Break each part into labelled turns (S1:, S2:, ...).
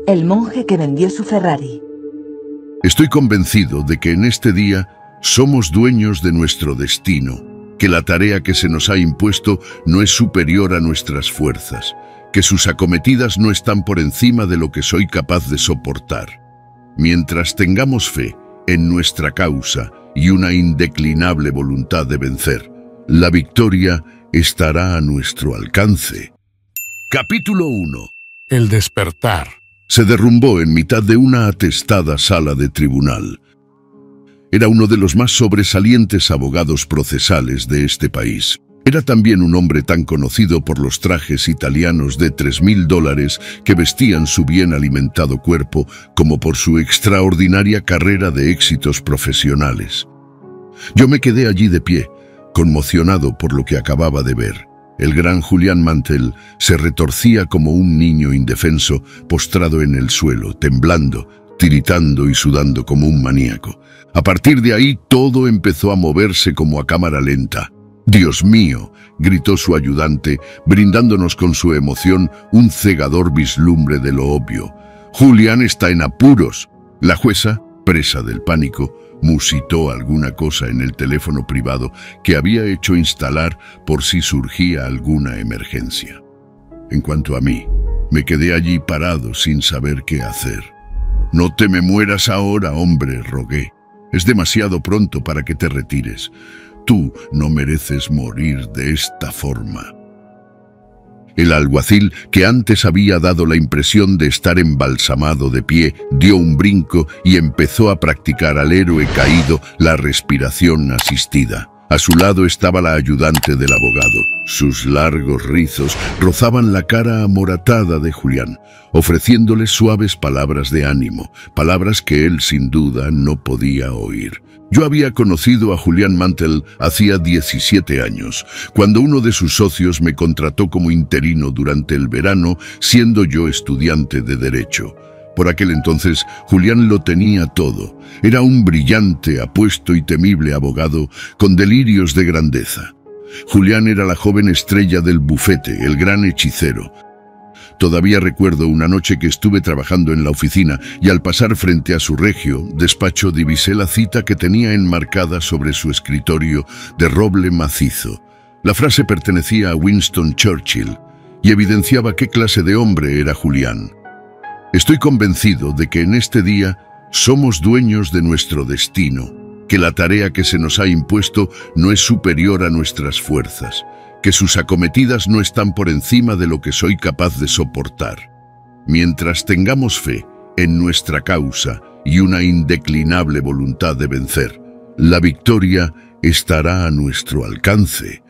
S1: El monje que vendió su Ferrari.
S2: Estoy convencido de que en este día somos dueños de nuestro destino, que la tarea que se nos ha impuesto no es superior a nuestras fuerzas, que sus acometidas no están por encima de lo que soy capaz de soportar. Mientras tengamos fe en nuestra causa y una indeclinable voluntad de vencer, la victoria estará a nuestro alcance. Capítulo 1.
S3: El despertar.
S2: Se derrumbó en mitad de una atestada sala de tribunal. Era uno de los más sobresalientes abogados procesales de este país. Era también un hombre tan conocido por los trajes italianos de $3.000 que vestían su bien alimentado cuerpo, como por su extraordinaria carrera de éxitos profesionales. Yo me quedé allí de pie, conmocionado por lo que acababa de ver. El gran Julián Mantel se retorcía como un niño indefenso, postrado en el suelo, temblando, tiritando y sudando como un maníaco. A partir de ahí todo empezó a moverse como a cámara lenta. «¡Dios mío!», gritó su ayudante, brindándonos con su emoción un cegador vislumbre de lo obvio. «Julián está en apuros». La jueza, presa del pánico, musitó alguna cosa en el teléfono privado que había hecho instalar por si surgía alguna emergencia. En cuanto a mí, me quedé allí parado sin saber qué hacer. «No te me mueras ahora, hombre», rogué. «Es demasiado pronto para que te retires. Tú no mereces morir de esta forma». El alguacil, que antes había dado la impresión de estar embalsamado de pie, dio un brinco y empezó a practicar al héroe caído la respiración asistida. A su lado estaba la ayudante del abogado. Sus largos rizos rozaban la cara amoratada de Julián, ofreciéndole suaves palabras de ánimo, palabras que él sin duda no podía oír. Yo había conocido a Julián Mantel hacía 17 años, cuando uno de sus socios me contrató como interino durante el verano, siendo yo estudiante de Derecho. Por aquel entonces, Julián lo tenía todo. Era un brillante, apuesto y temible abogado con delirios de grandeza. Julián era la joven estrella del bufete, el gran hechicero. Todavía recuerdo una noche que estuve trabajando en la oficina y al pasar frente a su regio despacho divisé la cita que tenía enmarcada sobre su escritorio de roble macizo. La frase pertenecía a Winston Churchill y evidenciaba qué clase de hombre era Julián. Estoy convencido de que en este día somos dueños de nuestro destino, que la tarea que se nos ha impuesto no es superior a nuestras fuerzas, que sus acometidas no están por encima de lo que soy capaz de soportar. Mientras tengamos fe en nuestra causa y una indeclinable voluntad de vencer, la victoria estará a nuestro alcance.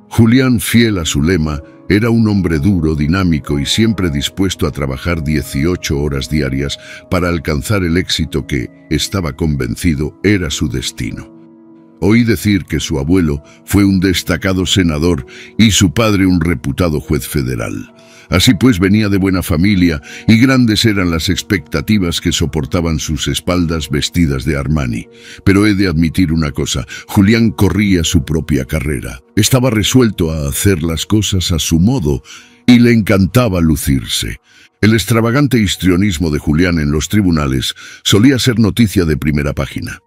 S2: Julián, fiel a su lema, era un hombre duro, dinámico y siempre dispuesto a trabajar 18 horas diarias para alcanzar el éxito que, estaba convencido, era su destino. Oí decir que su abuelo fue un destacado senador y su padre un reputado juez federal. Así pues venía de buena familia y grandes eran las expectativas que soportaban sus espaldas vestidas de Armani. Pero he de admitir una cosa, Julián corría su propia carrera. Estaba resuelto a hacer las cosas a su modo y le encantaba lucirse. El extravagante histrionismo de Julián en los tribunales solía ser noticia de primera página.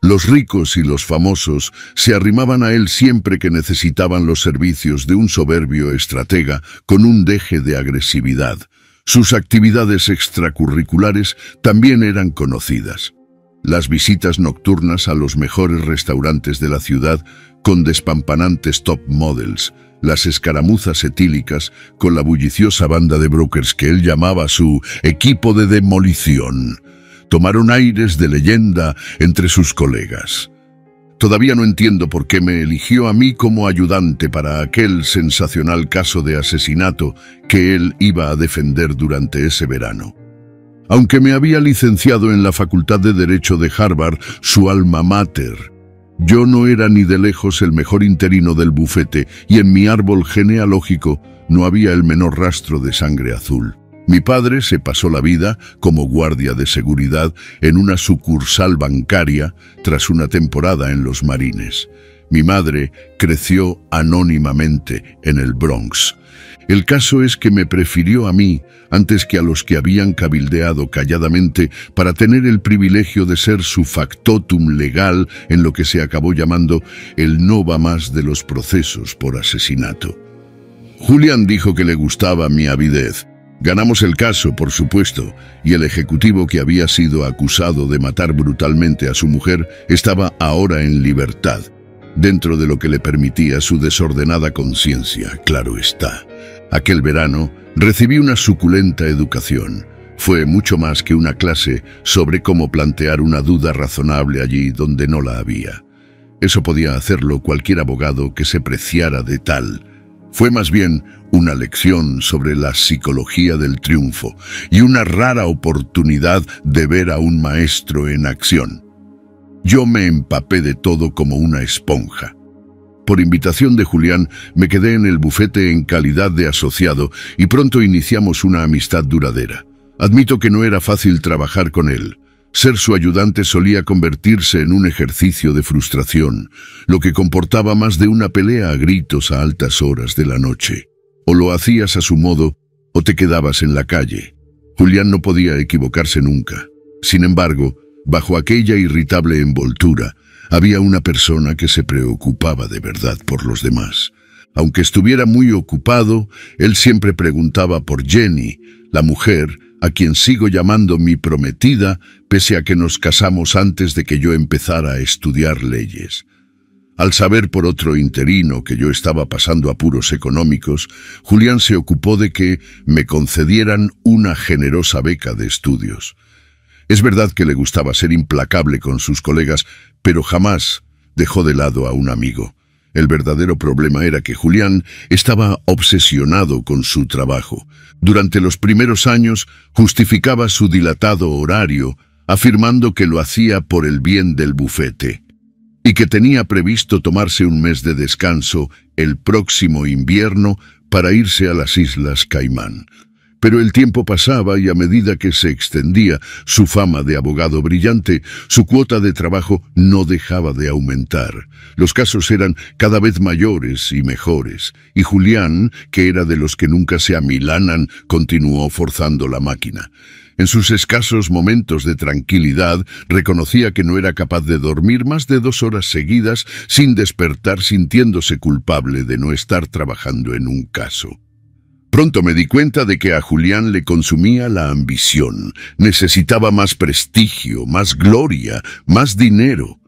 S2: Los ricos y los famosos se arrimaban a él siempre que necesitaban los servicios de un soberbio estratega con un deje de agresividad. Sus actividades extracurriculares también eran conocidas. Las visitas nocturnas a los mejores restaurantes de la ciudad con despampanantes top models, las escaramuzas etílicas con la bulliciosa banda de brokers que él llamaba su equipo de demolición, tomaron aires de leyenda entre sus colegas. Todavía no entiendo por qué me eligió a mí como ayudante para aquel sensacional caso de asesinato que él iba a defender durante ese verano. Aunque me había licenciado en la Facultad de Derecho de Harvard, su alma mater, yo no era ni de lejos el mejor interino del bufete y en mi árbol genealógico no había el menor rastro de sangre azul. Mi padre se pasó la vida como guardia de seguridad en una sucursal bancaria tras una temporada en los Marines. Mi madre creció anónimamente en el Bronx. El caso es que me prefirió a mí antes que a los que habían cabildeado calladamente para tener el privilegio de ser su factotum legal en lo que se acabó llamando el no va más de los procesos por asesinato. Julián dijo que le gustaba mi avidez. Ganamos el caso, por supuesto, y el ejecutivo que había sido acusado de matar brutalmente a su mujer estaba ahora en libertad, dentro de lo que le permitía su desordenada conciencia, claro está. Aquel verano recibí una suculenta educación. Fue mucho más que una clase sobre cómo plantear una duda razonable allí donde no la había. Eso podía hacerlo cualquier abogado que se preciara de tal. Fue más bien una lección sobre la psicología del triunfo y una rara oportunidad de ver a un maestro en acción. Yo me empapé de todo como una esponja. Por invitación de Julián, me quedé en el bufete en calidad de asociado y pronto iniciamos una amistad duradera. Admito que no era fácil trabajar con él. Ser su ayudante solía convertirse en un ejercicio de frustración, lo que comportaba más de una pelea a gritos a altas horas de la noche. O lo hacías a su modo, o te quedabas en la calle. Julián no podía equivocarse nunca. Sin embargo, bajo aquella irritable envoltura, había una persona que se preocupaba de verdad por los demás. Aunque estuviera muy ocupado, él siempre preguntaba por Jenny, la mujer a quien sigo llamando mi prometida, pese a que nos casamos antes de que yo empezara a estudiar leyes. Al saber por otro interino que yo estaba pasando apuros económicos, Julián se ocupó de que me concedieran una generosa beca de estudios. Es verdad que le gustaba ser implacable con sus colegas, pero jamás dejó de lado a un amigo. El verdadero problema era que Julián estaba obsesionado con su trabajo. Durante los primeros años justificaba su dilatado horario, afirmando que lo hacía por el bien del bufete y que tenía previsto tomarse un mes de descanso el próximo invierno para irse a las Islas Caimán. Pero el tiempo pasaba y a medida que se extendía su fama de abogado brillante, su cuota de trabajo no dejaba de aumentar. Los casos eran cada vez mayores y mejores, y Julián, que era de los que nunca se amilanan, continuó forzando la máquina. En sus escasos momentos de tranquilidad, reconocía que no era capaz de dormir más de 2 horas seguidas sin despertar sintiéndose culpable de no estar trabajando en un caso. Pronto me di cuenta de que a Julián le consumía la ambición. Necesitaba más prestigio, más gloria, más dinero.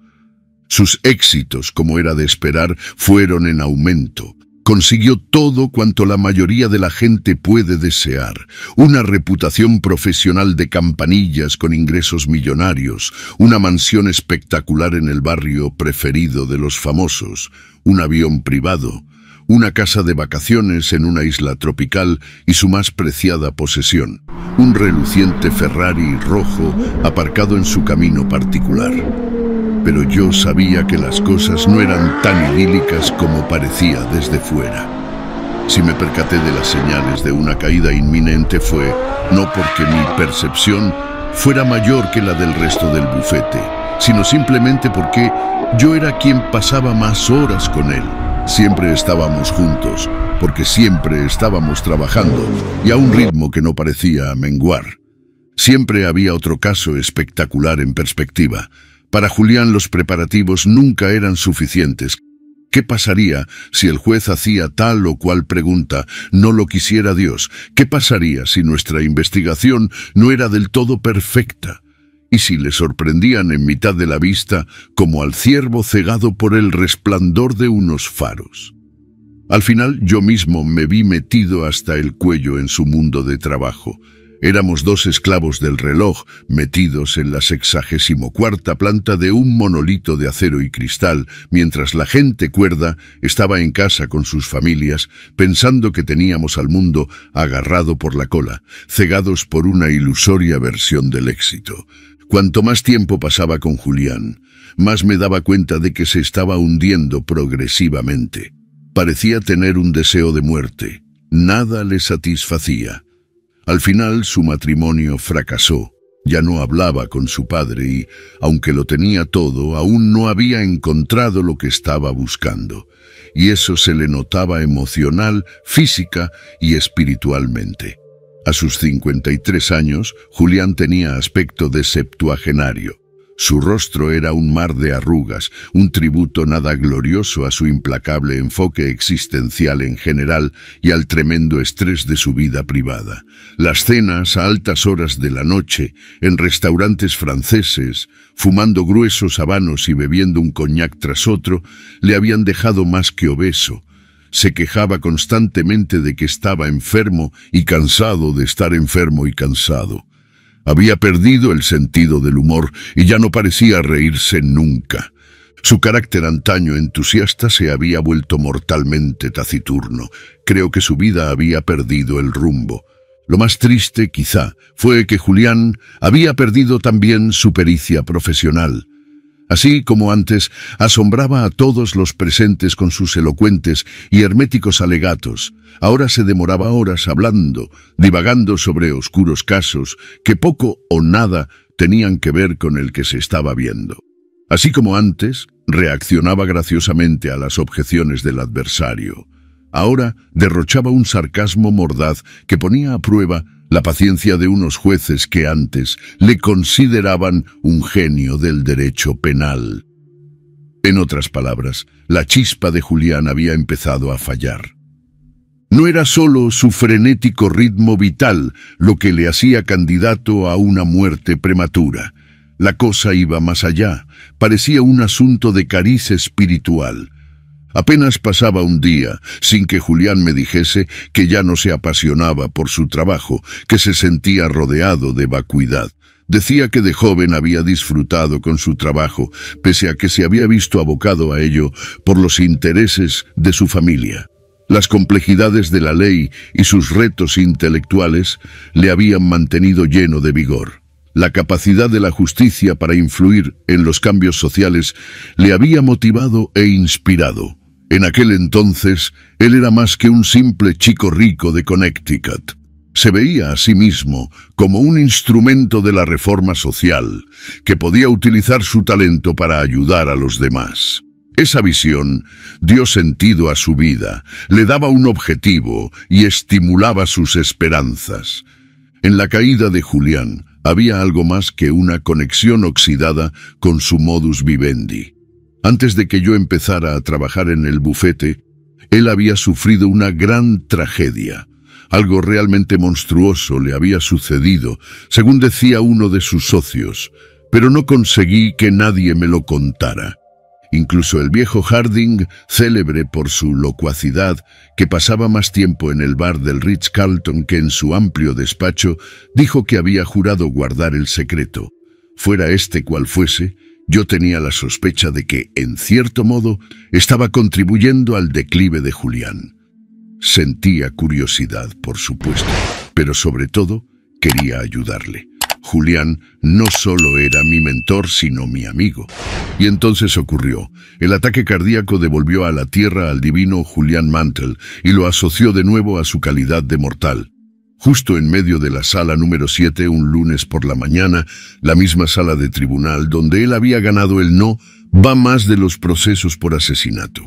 S2: Sus éxitos, como era de esperar, fueron en aumento. Consiguió todo cuanto la mayoría de la gente puede desear. Una reputación profesional de campanillas con ingresos millonarios, una mansión espectacular en el barrio preferido de los famosos, un avión privado, una casa de vacaciones en una isla tropical y su más preciada posesión, un reluciente Ferrari rojo aparcado en su camino particular. Pero yo sabía que las cosas no eran tan idílicas como parecía desde fuera. Si me percaté de las señales de una caída inminente fue no porque mi percepción fuera mayor que la del resto del bufete, sino simplemente porque yo era quien pasaba más horas con él. Siempre estábamos juntos, porque siempre estábamos trabajando, y a un ritmo que no parecía menguar. Siempre había otro caso espectacular en perspectiva. Para Julián los preparativos nunca eran suficientes. ¿Qué pasaría si el juez hacía tal o cual pregunta? No lo quisiera Dios. ¿Qué pasaría si nuestra investigación no era del todo perfecta? Y si le sorprendían en mitad de la vista como al ciervo cegado por el resplandor de unos faros. Al final yo mismo me vi metido hasta el cuello en su mundo de trabajo. Éramos 2 esclavos del reloj metidos en la 64ª planta de un monolito de acero y cristal, mientras la gente cuerda estaba en casa con sus familias, pensando que teníamos al mundo agarrado por la cola, cegados por una ilusoria versión del éxito. Cuanto más tiempo pasaba con Julián, más me daba cuenta de que se estaba hundiendo progresivamente. Parecía tener un deseo de muerte. Nada le satisfacía. Al final su matrimonio fracasó. Ya no hablaba con su padre y, aunque lo tenía todo, aún no había encontrado lo que estaba buscando. y eso se le notaba emocional, física y espiritualmente. A sus 53 años, Julián tenía aspecto de septuagenario. Su rostro era un mar de arrugas, un tributo nada glorioso a su implacable enfoque existencial en general y al tremendo estrés de su vida privada. Las cenas a altas horas de la noche, en restaurantes franceses, fumando gruesos habanos y bebiendo un coñac tras otro, le habían dejado más que obeso. Se quejaba constantemente de que estaba enfermo y cansado de estar enfermo y cansado. Había perdido el sentido del humor y ya no parecía reírse nunca. Su carácter antaño entusiasta se había vuelto mortalmente taciturno. Creo que su vida había perdido el rumbo. Lo más triste, quizá, fue que Julián había perdido también su pericia profesional. Así como antes, asombraba a todos los presentes con sus elocuentes y herméticos alegatos. Ahora se demoraba horas hablando, divagando sobre oscuros casos que poco o nada tenían que ver con el que se estaba viendo. Así como antes, reaccionaba graciosamente a las objeciones del adversario. Ahora derrochaba un sarcasmo mordaz que ponía a prueba la paciencia de unos jueces que antes le consideraban un genio del derecho penal. En otras palabras, la chispa de Julián había empezado a fallar. No era solo su frenético ritmo vital lo que le hacía candidato a una muerte prematura. La cosa iba más allá, parecía un asunto de cariz espiritual. Apenas pasaba un día sin que Julián me dijese que ya no se apasionaba por su trabajo, que se sentía rodeado de vacuidad. Decía que de joven había disfrutado con su trabajo, pese a que se había visto abocado a ello por los intereses de su familia. Las complejidades de la ley y sus retos intelectuales le habían mantenido lleno de vigor. La capacidad de la justicia para influir en los cambios sociales le había motivado e inspirado. En aquel entonces, él era más que un simple chico rico de Connecticut. Se veía a sí mismo como un instrumento de la reforma social, que podía utilizar su talento para ayudar a los demás. Esa visión dio sentido a su vida, le daba un objetivo y estimulaba sus esperanzas. En la caída de Julián había algo más que una conexión oxidada con su modus vivendi. Antes de que yo empezara a trabajar en el bufete, él había sufrido una gran tragedia. Algo realmente monstruoso le había sucedido, según decía uno de sus socios, pero no conseguí que nadie me lo contara. Incluso el viejo Harding, célebre por su locuacidad, que pasaba más tiempo en el bar del Ritz-Carlton que en su amplio despacho, dijo que había jurado guardar el secreto. Fuera este cual fuese, yo tenía la sospecha de que, en cierto modo, estaba contribuyendo al declive de Julián. Sentía curiosidad, por supuesto, pero sobre todo quería ayudarle. Julián no solo era mi mentor, sino mi amigo. Y entonces ocurrió. El ataque cardíaco devolvió a la tierra al divino Julián Mantel y lo asoció de nuevo a su calidad de mortal. Justo en medio de la sala número 7, un lunes por la mañana, la misma sala de tribunal donde él había ganado el no va más de los procesos por asesinato.